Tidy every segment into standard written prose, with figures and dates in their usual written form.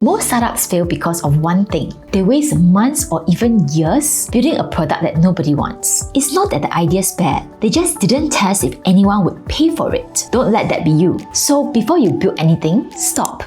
Most startups fail because of one thing. They waste months or even years building a product that nobody wants. It's not that the idea's bad, they just didn't test if anyone would pay for it. Don't let that be you. So before you build anything, stop.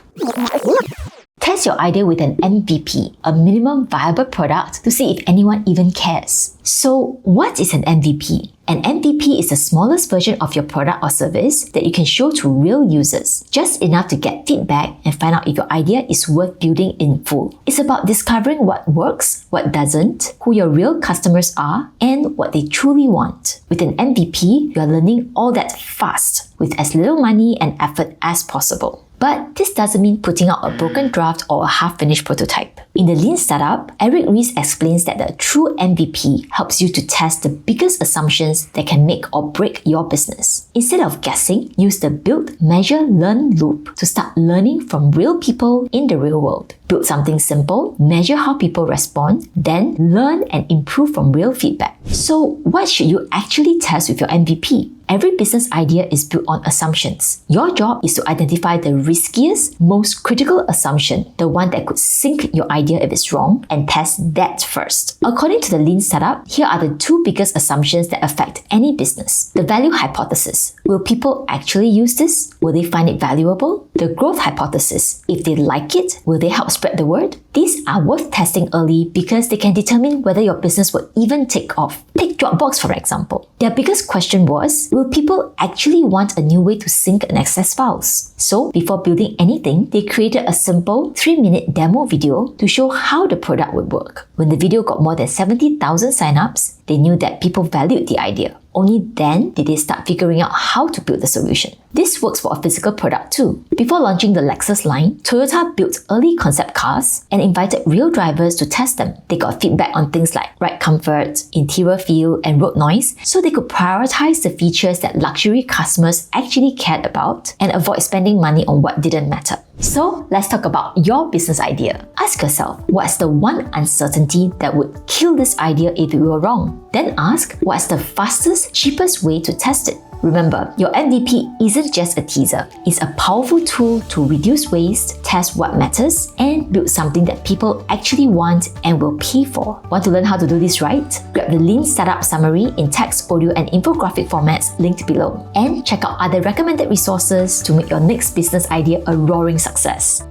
Test your idea with an MVP, a minimum viable product, to see if anyone even cares. So what is an MVP? An MVP is the smallest version of your product or service that you can show to real users, just enough to get feedback and find out if your idea is worth building in full. It's about discovering what works, what doesn't, who your real customers are, and what they truly want. With an MVP, you are learning all that fast, with as little money and effort as possible. But this doesn't mean putting out a broken draft or a half-finished prototype. In the Lean Startup, Ries explains that the true MVP helps you to test the biggest assumptions that can make or break your business. Instead of guessing, use the build, measure, learn loop to start learning from real people in the real world. Build something simple, measure how people respond, then learn and improve from real feedback. So what should you actually test with your MVP? Every business idea is built on assumptions. Your job is to identify the riskiest, most critical assumption, the one that could sink your idea if it's wrong, and test that first. According to the Lean Startup, here are the two biggest assumptions that affect any business. The value hypothesis. Will people actually use this? Will they find it valuable? The growth hypothesis. If they like it, will they help spread the word? These are worth testing early because they can determine whether your business will even take off. Take Dropbox for example. Their biggest question was, will people actually want a new way to sync and access files? So before building anything, they created a simple 3-minute demo video to show how the product would work. When the video got more than 70,000 signups, they knew that people valued the idea. Only then did they start figuring out how to build the solution. This works for a physical product too. Before launching the Lexus line, Toyota built early concept cars and invited real drivers to test them. They got feedback on things like ride comfort, interior feel, and road noise, so they could prioritize the features that luxury customers actually cared about and avoid spending money on what didn't matter. So let's talk about your business idea. Ask yourself, what's the one uncertainty that would kill this idea if it were wrong? Then ask, what's the fastest, cheapest way to test it? Remember, your MVP isn't just a teaser. It's a powerful tool to reduce waste, test what matters, and build something that people actually want and will pay for. Want to learn how to do this right? Grab the Lean Startup Summary in text, audio, and infographic formats linked below. And check out other recommended resources to make your next business idea a roaring success.